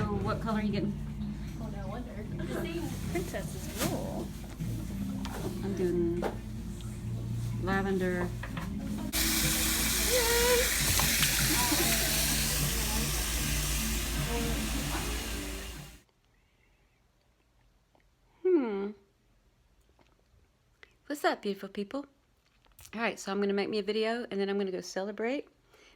what color are you getting? Oh, no wonder. Princess's wool. I'm doing lavender. Yay! What's up, beautiful people? Alright, so I'm going to make me a video and then I'm going to go celebrate.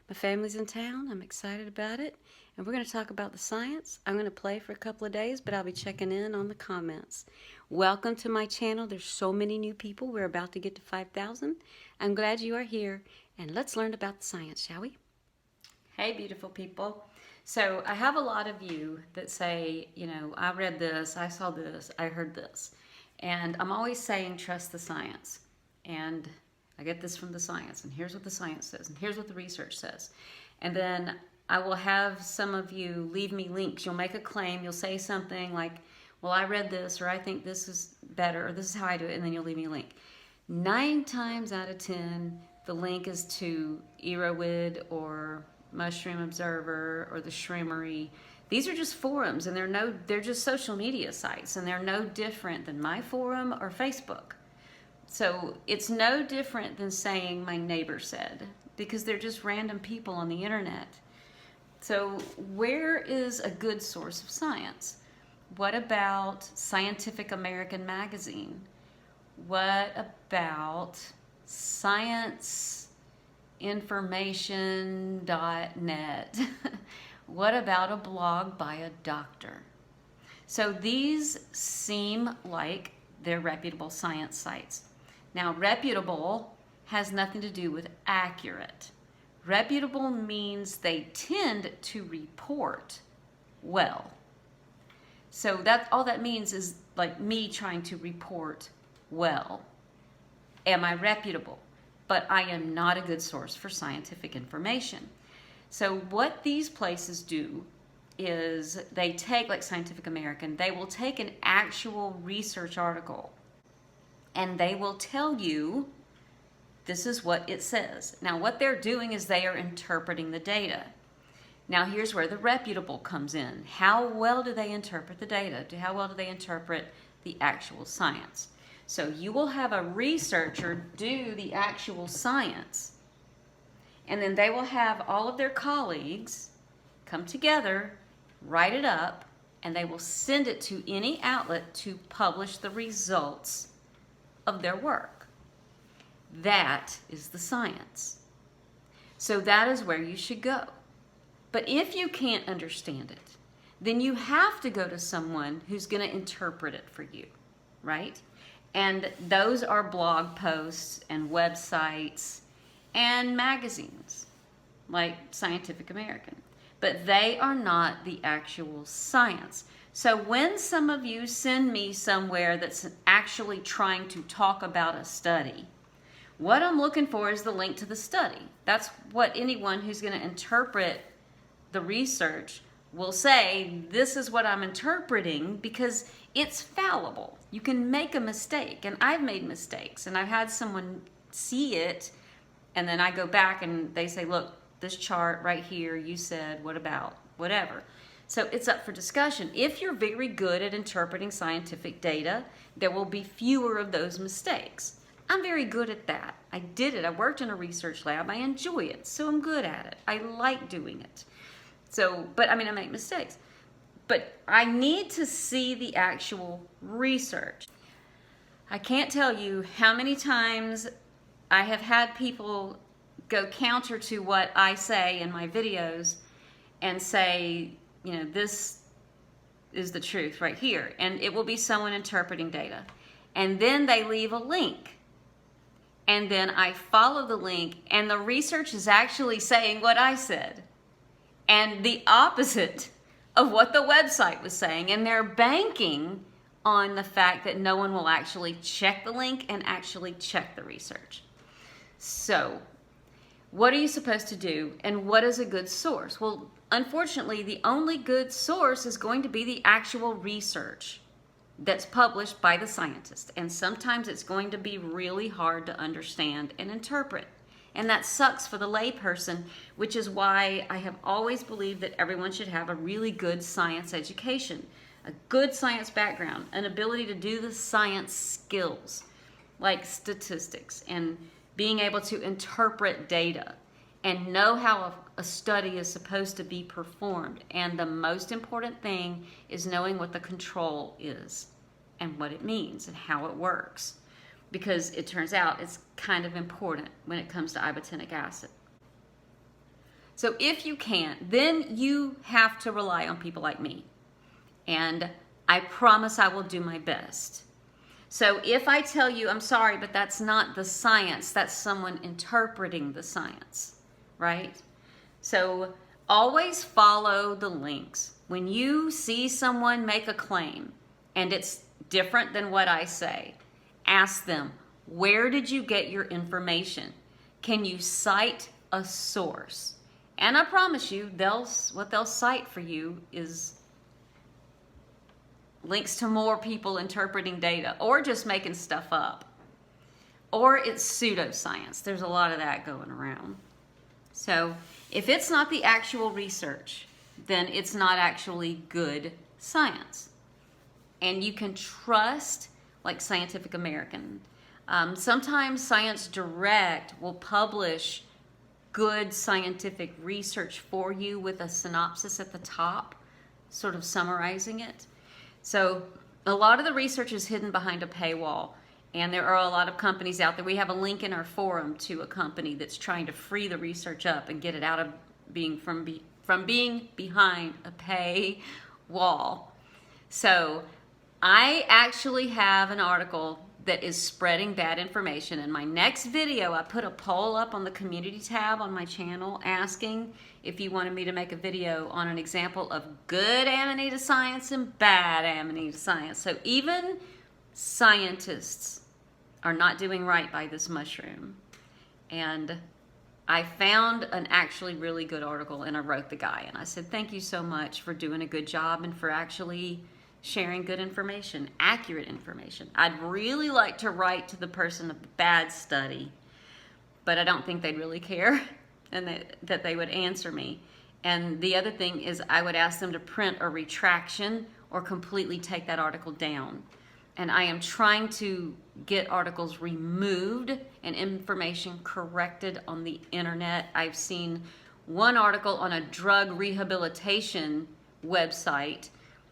My family's in town. I'm excited about it. And we're going to talk about the science. I'm going to play for a couple of days, but I'll be checking in on the comments. Welcome to my channel. There's so many new people. We're about to get to 5,000. I'm glad you are here. And let's learn about the science, shall we? Hey, beautiful people. So I have a lot of you that say, you know, I read this, I saw this, I heard this. And I'm always saying, trust the science. And I get this from the science, and here's what the science says, and here's what the research says. And then I will have some of you leave me links. You'll make a claim, you'll say something like, well, I read this, or I think this is better, or this is how I do it, and then you'll leave me a link. 9 times out of 10, the link is to Erowid or Mushroom Observer or the Shroomery. These are just forums, and they're just social media sites, and they're no different than my forum or Facebook. So it's no different than saying my neighbor said, because they're just random people on the internet. So where is a good source of science? What about Scientific American Magazine? What about scienceinformation.net? What about a blog by a doctor? So these seem like they're reputable science sites. Now, reputable has nothing to do with accurate. Reputable means they tend to report well. So that all that means is like me trying to report well. Am I reputable? But I am not a good source for scientific information. So what these places do is they take, like Scientific American, they will take an actual research article and they will tell you this is what it says. Now what they're doing is they are interpreting the data. Now here's where the reputable comes in. How well do they interpret the data? How well do they interpret the actual science? So you will have a researcher do the actual science, and then they will have all of their colleagues come together, write it up, and they will send it to any outlet to publish the results of their work. That is the science. So that is where you should go. But if you can't understand it, then you have to go to someone who's going to interpret it for you, right? And those are blog posts and websites and magazines like Scientific American. But they are not the actual science. So when some of you send me somewhere that's actually trying to talk about a study, what I'm looking for is the link to the study. That's what anyone who's going to interpret the research will say, this is what I'm interpreting, because it's fallible. You can make a mistake, and I've made mistakes, and I've had someone see it, and then I go back and they say, look, this chart right here, you said, what about whatever? So it's up for discussion. If you're very good at interpreting scientific data, there will be fewer of those mistakes. I'm very good at that. I did it. I worked in a research lab. I enjoy it, so I'm good at it. I like doing it. So, but I mean, I make mistakes. But I need to see the actual research. I can't tell you how many times I have had people go counter to what I say in my videos and say, you know, this is the truth right here. And it will be someone interpreting data. And then they leave a link. And then I follow the link, and the research is actually saying what I said, and the opposite of what the website was saying. And they're banking on the fact that no one will actually check the link and actually check the research. So what are you supposed to do, and what is a good source? Well, unfortunately, the only good source is going to be the actual research that's published by the scientist. And sometimes it's going to be really hard to understand and interpret. And that sucks for the layperson, which is why I have always believed that everyone should have a really good science education, a good science background, an ability to do the science skills, like statistics and being able to interpret data and know how a study is supposed to be performed. And the most important thing is knowing what the control is and what it means and how it works, because it turns out it's kind of important when it comes to ibotenic acid. So if you can't, then you have to rely on people like me. And I promise I will do my best. So if I tell you, I'm sorry, but that's not the science, that's someone interpreting the science, right? So always follow the links. When you see someone make a claim and it's different than what I say, ask them, where did you get your information? Can you cite a source? And I promise you, what they'll cite for you is links to more people interpreting data or just making stuff up. Or it's pseudoscience. There's a lot of that going around. So if it's not the actual research, then it's not actually good science. And you can trust, like Scientific American. Sometimes Science Direct will publish good scientific research for you with a synopsis at the top, sort of summarizing it. So a lot of the research is hidden behind a paywall, and there are a lot of companies out there. We have a link in our forum to a company that's trying to free the research up and get it out of being from being behind a paywall. So I actually have an article that is spreading bad information. In my next video, I put a poll up on the community tab on my channel asking if you wanted me to make a video on an example of good Amanita science and bad Amanita science. So even scientists are not doing right by this mushroom. And I found an actually really good article and I wrote the guy and I said, thank you so much for doing a good job and for actually sharing good information, accurate information. I'd really like to write to the person of the bad study, but I don't think they'd really care and that they would answer me. And the other thing is I would ask them to print a retraction or completely take that article down. And I am trying to get articles removed and information corrected on the internet. I've seen one article on a drug rehabilitation website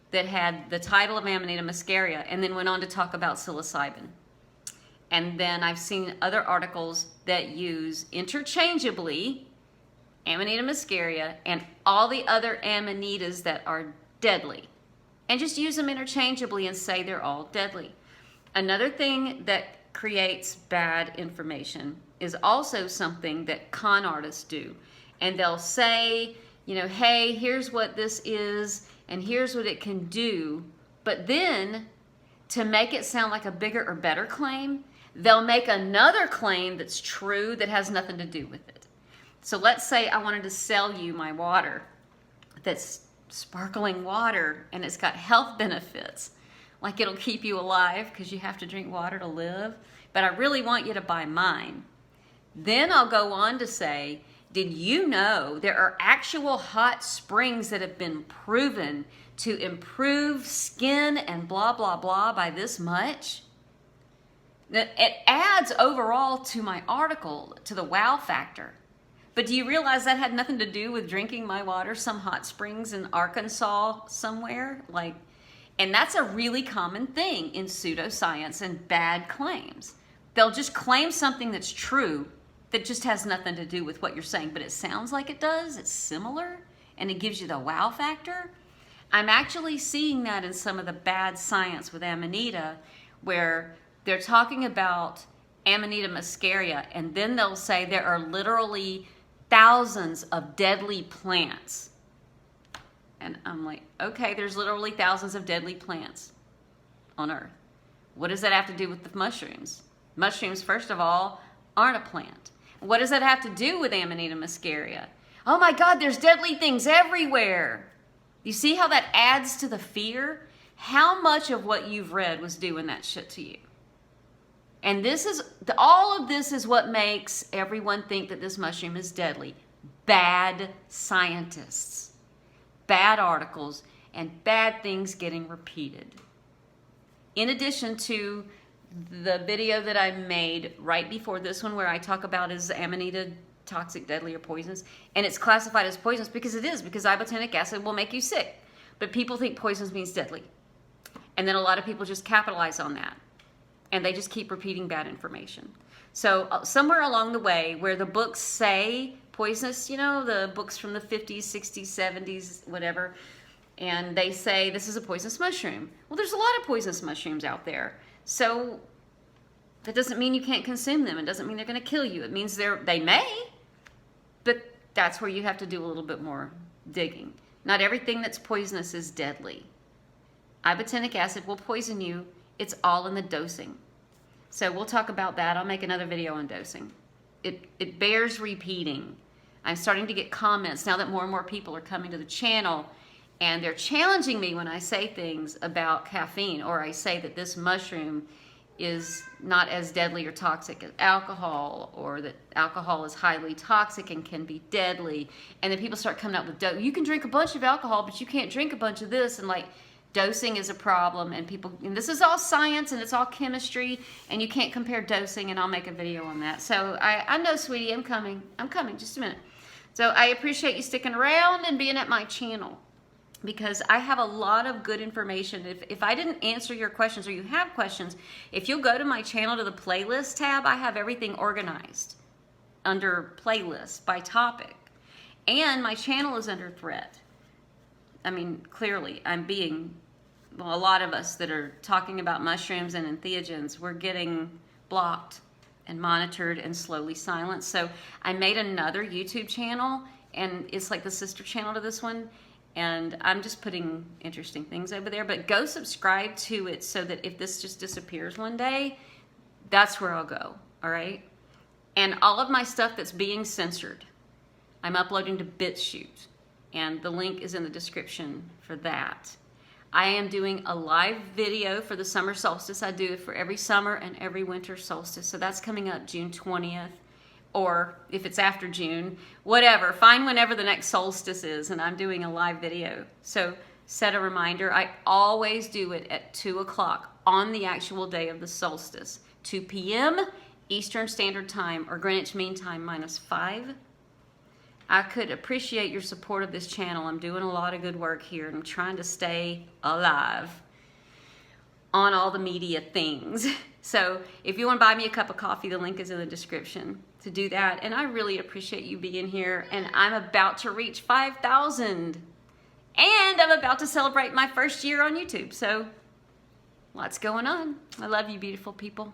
that had the title of Amanita muscaria and then went on to talk about psilocybin. And then I've seen other articles that use interchangeably Amanita muscaria and all the other Amanitas that are deadly, and just use them interchangeably and say they're all deadly. Another thing that creates bad information is also something that con artists do. And they'll say, you know, hey, here's what this is, and here's what it can do. But then, to make it sound like a bigger or better claim, they'll make another claim that's true that has nothing to do with it. So let's say I wanted to sell you my water that's sparkling water and it's got health benefits, like it'll keep you alive because you have to drink water to live, but I really want you to buy mine. Then I'll go on to say, did you know there are actual hot springs that have been proven to improve skin and blah, blah, blah by this much? It adds overall to my article, to the wow factor. But do you realize that had nothing to do with drinking my water, some hot springs in Arkansas somewhere? And that's a really common thing in pseudoscience and bad claims. They'll just claim something that's true that just has nothing to do with what you're saying, but it sounds like it does, it's similar, and it gives you the wow factor. I'm actually seeing that in some of the bad science with Amanita, where they're talking about Amanita muscaria, and then they'll say there are literally thousands of deadly plants. And I'm like, okay, there's literally thousands of deadly plants on Earth. What does that have to do with the mushrooms? Mushrooms, first of all, aren't a plant. What does that have to do with Amanita muscaria? Oh my God, there's deadly things everywhere. You see how that adds to the fear? How much of what you've read was doing that shit to you? And this is, all of this is what makes everyone think that this mushroom is deadly. Bad scientists, bad articles, and bad things getting repeated. In addition to the video that I made right before this one where I talk about is Amanita toxic, deadly, or poisonous, and it's classified as poisonous because it is, because ibotenic acid will make you sick. But people think poisonous means deadly. And then a lot of people just capitalize on that. And they just keep repeating bad information. So somewhere along the way where the books say poisonous, you know, the books from the 50s, 60s, 70s, whatever, and they say this is a poisonous mushroom. Well, there's a lot of poisonous mushrooms out there. So that doesn't mean you can't consume them. It doesn't mean they're going to kill you. It means they may, but that's where you have to do a little bit more digging. Not everything that's poisonous is deadly. Ibotenic acid will poison you. It's all in the dosing. So we'll talk about that. I'll make another video on dosing. It bears repeating. I'm starting to get comments now that more and more people are coming to the channel, and they're challenging me when I say things about caffeine, or I say that this mushroom is not as deadly or toxic as alcohol, or that alcohol is highly toxic and can be deadly. And then people start coming up with, you can drink a bunch of alcohol, but you can't drink a bunch of this. And like, dosing is a problem, and this is all science and it's all chemistry, and you can't compare dosing, and I'll make a video on that. So I know, sweetie, I'm coming, just a minute. So I appreciate you sticking around and being at my channel, because I have a lot of good information. If I didn't answer your questions, or you have questions, if you'll go to my channel to the playlist tab, I have everything organized under playlists by topic. And my channel is under threat. I mean, clearly, a lot of us that are talking about mushrooms and entheogens, we're getting blocked and monitored and slowly silenced. So I made another YouTube channel, and it's like the sister channel to this one, and I'm just putting interesting things over there. But go subscribe to it so that if this just disappears one day, that's where I'll go, all right? And all of my stuff that's being censored, I'm uploading to BitChute, and the link is in the description for that. I am doing a live video for the summer solstice. I do it for every summer and every winter solstice. So that's coming up June 20th, or if it's after June, whatever. Find whenever the next solstice is, and I'm doing a live video. So set a reminder. I always do it at 2 o'clock on the actual day of the solstice. 2 p.m. Eastern Standard Time, or Greenwich Mean Time -5. I could appreciate your support of this channel. I'm doing a lot of good work here, and I'm trying to stay alive on all the media things. So if you want to buy me a cup of coffee, the link is in the description to do that. And I really appreciate you being here. And I'm about to reach 5,000. And I'm about to celebrate my first year on YouTube. So lots going on. I love you, beautiful people.